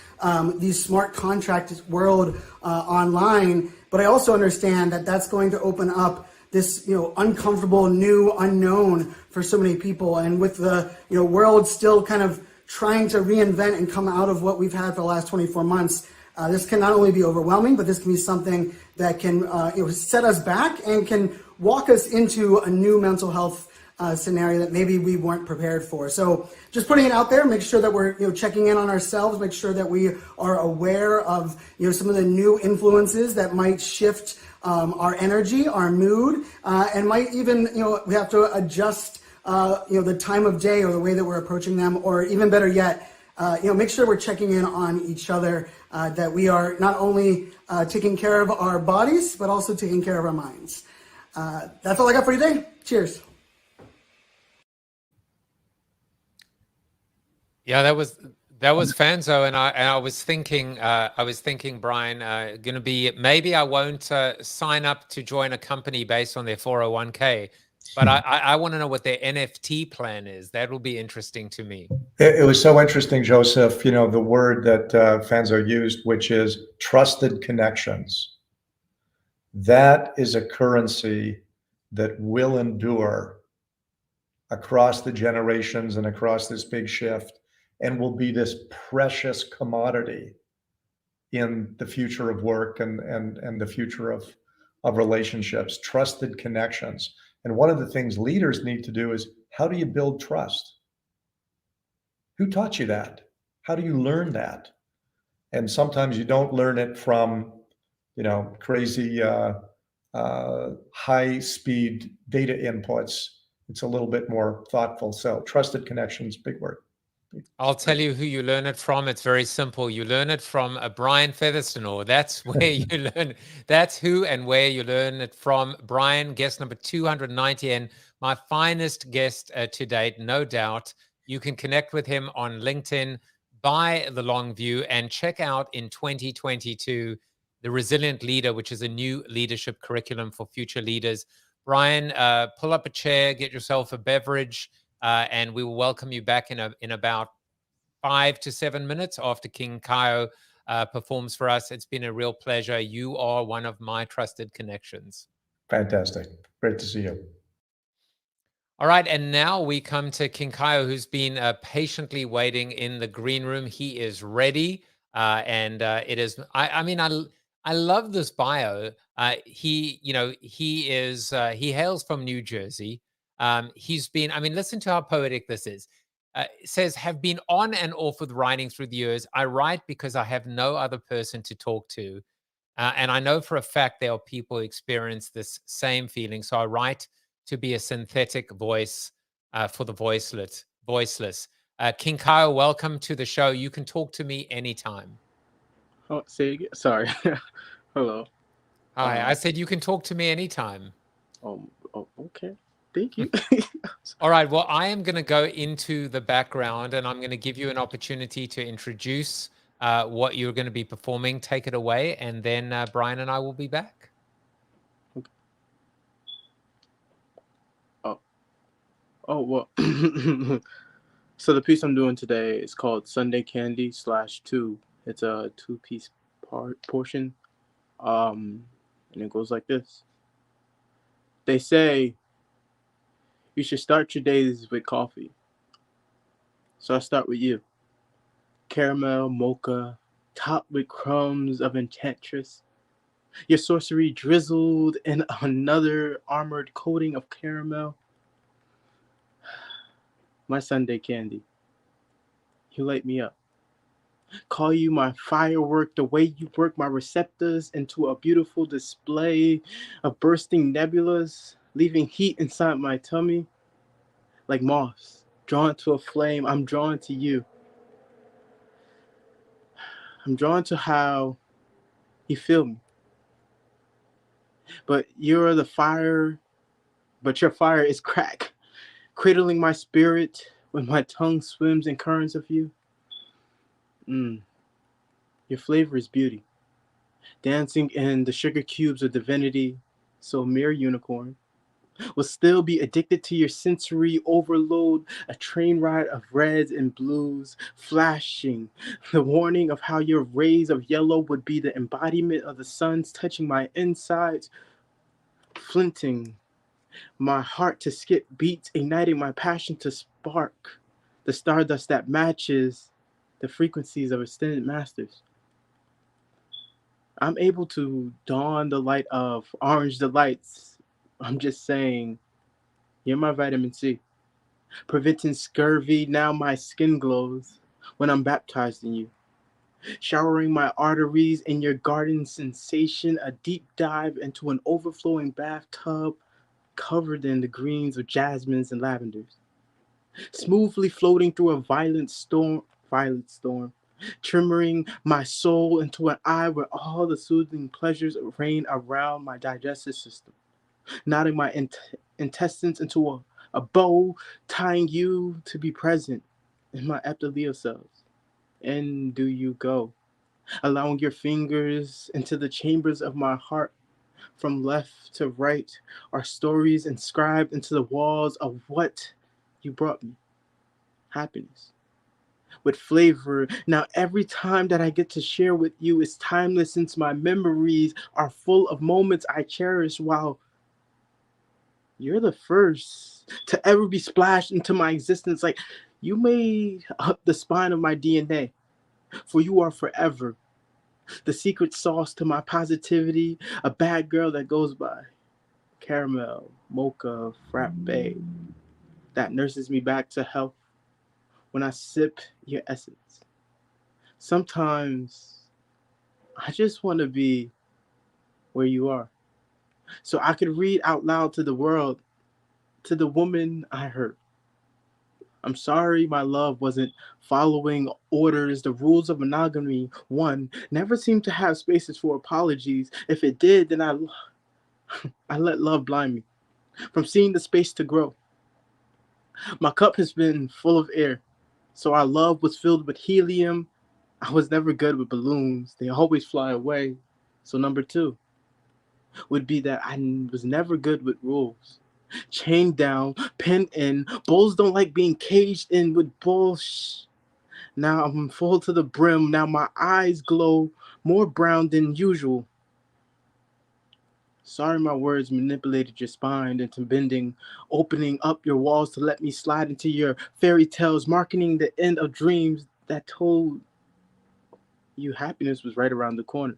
these smart contract world online. But I also understand that that's going to open up this uncomfortable new unknown for so many people. And with the world still kind of trying to reinvent and come out of what we've had for the last 24 months, this can not only be overwhelming, but this can be something that can set us back and can walk us into a new mental health scenario that maybe we weren't prepared for. So just putting it out there, make sure that we're checking in on ourselves, make sure that we are aware of some of the new influences that might shift our energy, our mood, and might even we have to adjust the time of day or the way that we're approaching them, or even better yet, make sure we're checking in on each other, that we are not only taking care of our bodies, but also taking care of our minds. That's all I got for you today. Cheers. Yeah, that was Fanzo, and I was thinking, Brian, going to be, maybe I won't sign up to join a company based on their 401k, but I want to know what their NFT plan is. That will be interesting to me. It was so interesting, Joseph, the word that Fanzo used, which is trusted connections. That is a currency that will endure across the generations and across this big shift, and will be this precious commodity in the future of work and the future of relationships, trusted connections. And one of the things leaders need to do is, how do you build trust? Who taught you that? How do you learn that? And sometimes you don't learn it from, crazy high-speed data inputs. It's a little bit more thoughtful. So trusted connections, big word. I'll tell you who you learn it from. It's very simple. You learn it from Brian Featherstone. That's where you learn. That's who and where you learn it from. Brian, guest number 290, and my finest guest to date, no doubt. You can connect with him on LinkedIn. buy the long view and check out in 2022 the Resilient Leader, which is a new leadership curriculum for future leaders. Brian, pull up a chair, get yourself a beverage, and we will welcome you back in about 5 to 7 minutes after King Kaio performs for us. It's been a real pleasure. You are one of my trusted connections. Fantastic. Great to see you. All right, and now we come to King Kaio, who's been patiently waiting in the green room. He is ready, and it is. I mean, I love this bio. He hails from New Jersey. He's been. I mean, listen to how poetic this is. It says, have been on and off with writing through the years. I write because I have no other person to talk to, and I know for a fact there are people who experience this same feeling. So I write to be a synthetic voice for the voiceless. King Kaio, welcome to the show. You can talk to me anytime. Oh, say again. Sorry. Hello. Hi, I said you can talk to me anytime. Oh, okay. Thank you. All right. Well, I am going to go into the background and I'm going to give you an opportunity to introduce what you're going to be performing. Take it away. And then Brian and I will be back. Oh, well. So the piece I'm doing today is called Sunday Candy /2. It's a 2-piece portion. And it goes like this. They say you should start your days with coffee. So I start with you. Caramel, mocha, topped with crumbs of enchantress. Your sorcery drizzled in another armored coating of caramel. My Sunday candy. You light me up. Call you my firework, the way you work my receptors into a beautiful display of bursting nebulas, leaving heat inside my tummy. Like moths, drawn to a flame, I'm drawn to you. I'm drawn to how you feel me. But you're the fire, but your fire is crack, cradling my spirit when my tongue swims in currents of you. Your flavor is beauty, dancing in the sugar cubes of divinity, so mere unicorn will still be addicted to your sensory overload, a train ride of reds and blues, flashing, the warning of how your rays of yellow would be the embodiment of the sun's touching my insides, flinting my heart to skip beats, igniting my passion to spark the stardust that matches the frequencies of extended masters. I'm able to dawn the light of orange delights. I'm just saying, you're my vitamin C. Preventing scurvy, now my skin glows when I'm baptized in you. Showering my arteries in your garden sensation, a deep dive into an overflowing bathtub covered in the greens of jasmines and lavenders. Smoothly floating through a violet storm, tremoring my soul into an eye where all the soothing pleasures reign around my digestive system. Knotting my intestines into a bow, tying you to be present in my epithelial cells. And do you go, allowing your fingers into the chambers of my heart. From left to right are stories inscribed into the walls of what you brought me. Happiness. With flavor. Now every time that I get to share with you is timeless, since my memories are full of moments I cherish, while you're the first to ever be splashed into my existence. Like you made up the spine of my DNA, for you are forever the secret sauce to my positivity, a bad girl that goes by caramel, mocha, frappe, that nurses me back to health when I sip your essence. Sometimes I just want to be where you are, so I could read out loud to the world, to the woman I hurt. I'm sorry my love wasn't following orders. The rules of monogamy, one, never seemed to have spaces for apologies. If it did, then I let love blind me from seeing the space to grow. My cup has been full of air, So our love was filled with helium. I was never good with balloons. They always fly away. So number 2 would be that I was never good with rules. Chained down, pinned in. Bulls don't like being caged in with bullshit. Now I'm full to the brim. Now my eyes glow more brown than usual. Sorry my words manipulated your spine into bending, opening up your walls to let me slide into your fairy tales, marketing the end of dreams that told you happiness was right around the corner.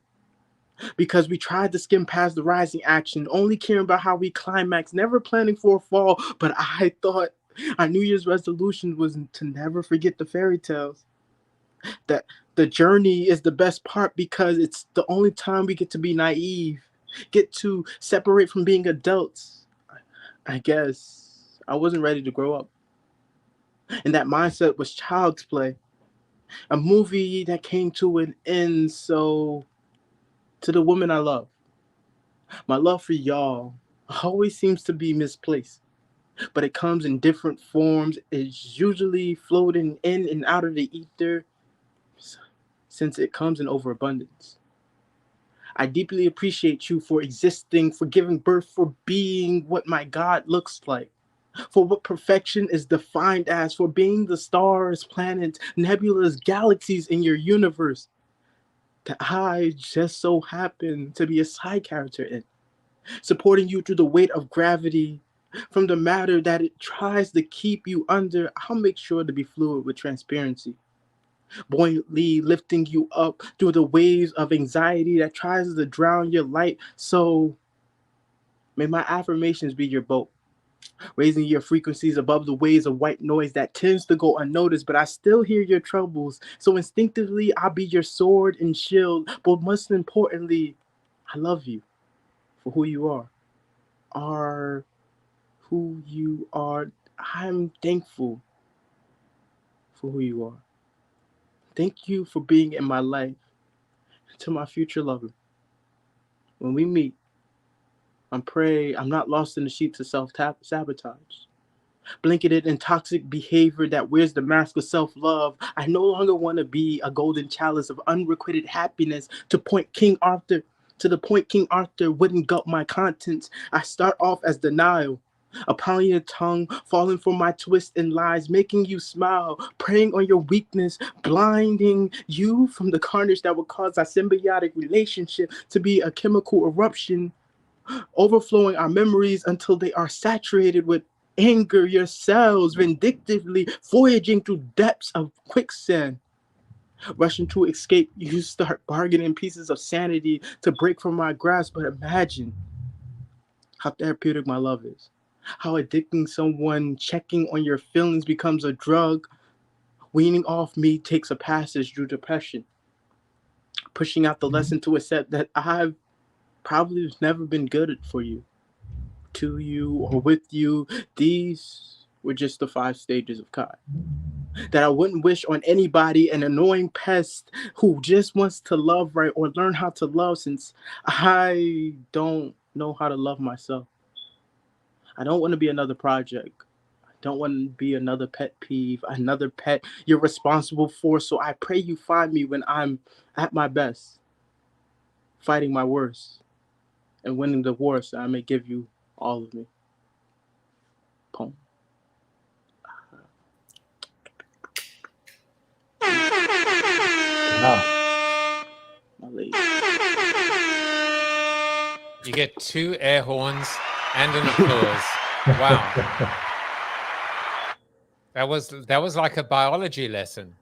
Because we tried to skim past the rising action, only caring about how we climax, never planning for a fall. But I thought our New Year's resolution was to never forget the fairy tales. That the journey is the best part because it's the only time we get to be naive, get to separate from being adults. I guess I wasn't ready to grow up. And that mindset was child's play. A movie that came to an end. So to the woman I love, my love for y'all always seems to be misplaced, but it comes in different forms. It's usually floating in and out of the ether since it comes in overabundance. I deeply appreciate you for existing, for giving birth, for being what my God looks like, for what perfection is defined as, for being the stars, planets, nebulas, galaxies in your universe that I just so happen to be a side character in, supporting you through the weight of gravity. From the matter that it tries to keep you under, I'll make sure to be fluid with transparency, buoyantly lifting you up through the waves of anxiety that tries to drown your light. So may my affirmations be your boat, raising your frequencies above the waves of white noise that tends to go unnoticed, but I still hear your troubles. So instinctively, I'll be your sword and shield, but most importantly, I love you for who you are who you are. I'm thankful for who you are. Thank you for being in my life. To my future lover, when we meet, I pray I'm not lost in the sheets of self-sabotage, blanketed in toxic behavior that wears the mask of self-love. I no longer want to be a golden chalice of unrequited happiness to the point King Arthur wouldn't gut my contents. I start off as denial, upon your tongue, falling for my twists and lies, making you smile, preying on your weakness, blinding you from the carnage that would cause our symbiotic relationship to be a chemical eruption, overflowing our memories until they are saturated with anger, yourselves vindictively voyaging through depths of quicksand. Rushing to escape, you start bargaining pieces of sanity to break from my grasp. But imagine how therapeutic my love is. How addicting someone checking on your feelings becomes a drug. Weaning off me takes a passage through depression. Pushing out the lesson to accept that I've probably never been good for you, to you, or with you. These were just the 5 stages of Kai that I wouldn't wish on anybody, an annoying pest who just wants to love right or learn how to love, since I don't know how to love myself. I don't want to be another project. I don't want to be another pet peeve, another pet you're responsible for. So I pray you find me when I'm at my best, fighting my worst, and winning the war so I may give you all of me. Poem. My lady. You get 2 air horns and an applause. Wow. That was like a biology lesson.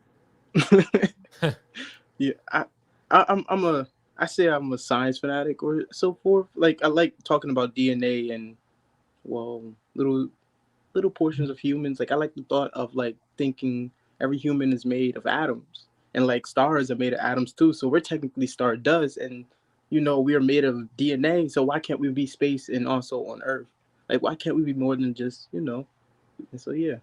Yeah, I say I'm a science fanatic or so forth. Like I like talking about DNA and little portions of humans. Like I like the thought of like thinking every human is made of atoms, and like stars are made of atoms too. So we're technically stardust, and we are made of DNA. So why can't we be space and also on Earth? Like why can't we be more than just And so yeah.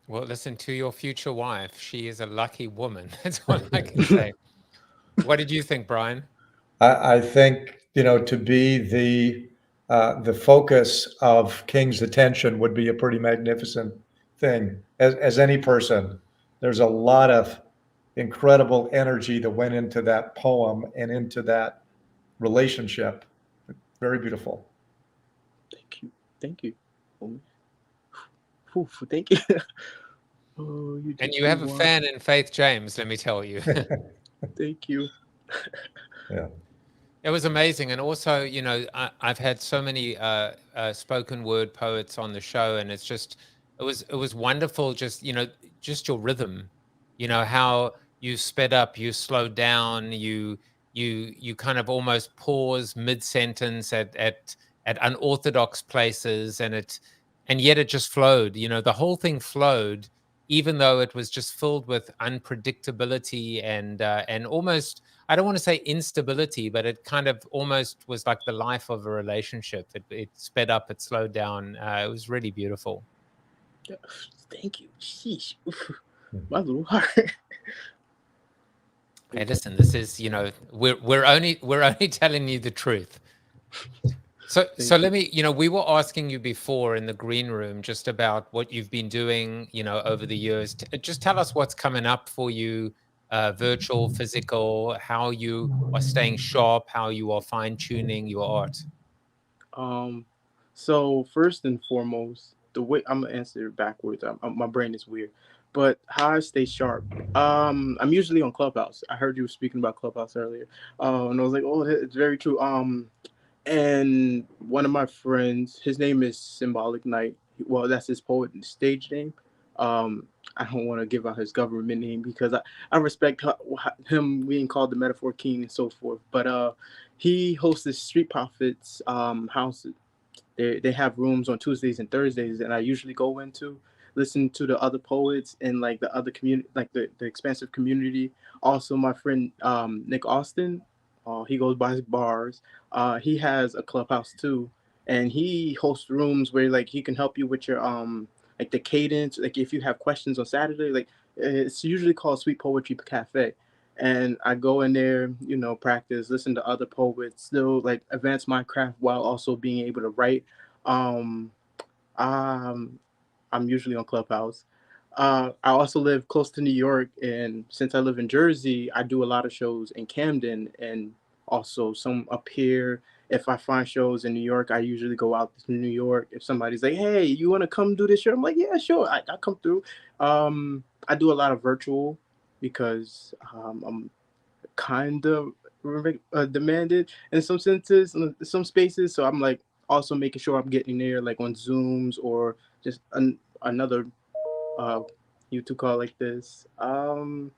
Well, listen to your future wife. She is a lucky woman. That's all I can say. What did you think, Brian? I think, to be the focus of King's attention would be a pretty magnificent thing as any person. There's a lot of incredible energy that went into that poem and into that relationship. Very beautiful. Thank you. Thank you. Oof, thank you. Oh, you And you have a fan in Faith James, let me tell you. Thank you. Yeah. It was amazing. And also, you know, I've had so many spoken word poets on the show, and it's just, it was wonderful. Just, you know, just your rhythm, you know, how you sped up, you slowed down, you kind of almost pause mid-sentence at unorthodox places, and yet it just flowed. You know, the whole thing flowed, even though it was just filled with unpredictability and almost, I don't want to say instability, but it kind of almost was like the life of a relationship. It sped up, it slowed down. It was really beautiful. Thank you. Sheesh. My little heart. Hey, listen, this is, you know, we're only telling you the truth. So let me, you know, we were asking you before in the green room just about what you've been doing, you know, over the years. Just tell us what's coming up for you, virtual, physical, how you are staying sharp, how you are fine-tuning your art. So first and foremost, the way I'm gonna answer it backwards. My brain is weird, but how I stay sharp. I'm usually on Clubhouse. I heard you were speaking about Clubhouse earlier, and I was like, oh, it's very true. And one of my friends, his name is Symbolic Knight. Well, that's his poet stage name. I don't want to give out his government name because I respect him being called the Metaphor King and so forth. But he hosts the Street Prophets house. They have rooms on Tuesdays and Thursdays, and I usually go into listen to the other poets and like the other community, like the expansive community. Also, my friend Nick Austin. He goes by his bars. He has a clubhouse too, and he hosts rooms where like he can help you with your like the cadence. Like if you have questions on Saturday, like it's usually called Sweet Poetry Cafe, and I go in there, you know, practice, listen to other poets, still like advance my craft while also being able to write. I'm usually on Clubhouse. I also live close to New York, and since I live in Jersey, I do a lot of shows in Camden and also some up here. If I find shows in New York, I usually go out to New York. If somebody's like, hey, you want to come do this show? I'm like, yeah, sure. I come through. I do a lot of virtual because I'm kind of demanded in some senses, in some spaces. So I'm like also making sure I'm getting there like on Zooms or just another YouTube call like this. Dang,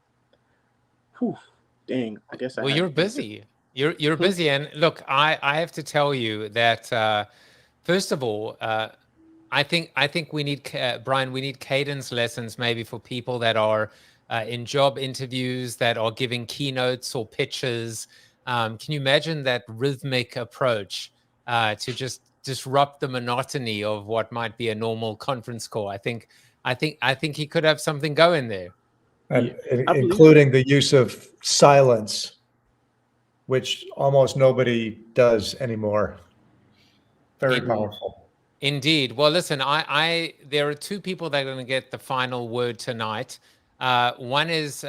I guess Well, you're busy. You're busy, and look, I have to tell you that first of all, I think we need Brian. We need cadence lessons maybe for people that are in job interviews, that are giving keynotes or pitches. Can you imagine that rhythmic approach to just disrupt the monotony of what might be a normal conference call? I think he could have something going there. And including the use of silence, which almost nobody does anymore. Very powerful. Indeed. Well, listen, there are two people that are going to get the final word tonight. One is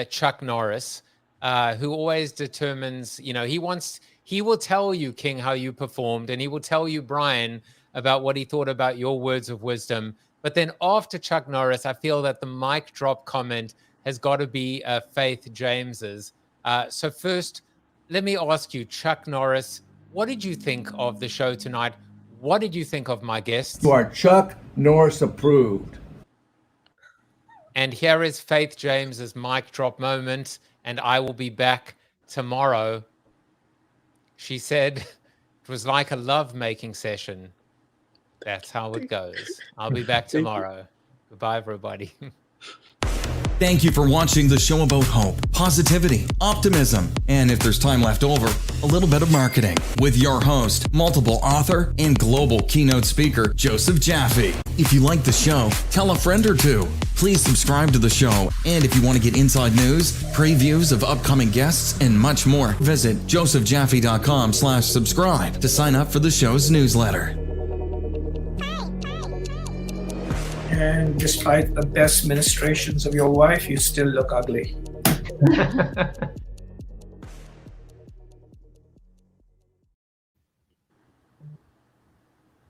Chuck Norris, who always determines, you know, he will tell you, King, how you performed, and he will tell you, Brian, about what he thought about your words of wisdom. But then after Chuck Norris, I feel that the mic drop comment has got to be Faith James's. So first, let me ask you, Chuck Norris, what did you think of the show tonight? What did you think of my guests? You are Chuck Norris approved. And here is Faith James's mic drop moment, and I will be back tomorrow. She said it was like a love-making session. That's how it goes. I'll be back tomorrow. Goodbye, everybody. Thank you for watching the show about hope, positivity, optimism, and if there's time left over, a little bit of marketing with your host, multiple author, and global keynote speaker, Joseph Jaffe. If you like the show, tell a friend or two. Please subscribe to the show, and if you want to get inside news, previews of upcoming guests, and much more, visit josephjaffe.com/subscribe to sign up for the show's newsletter. And despite the best ministrations of your wife, you still look ugly.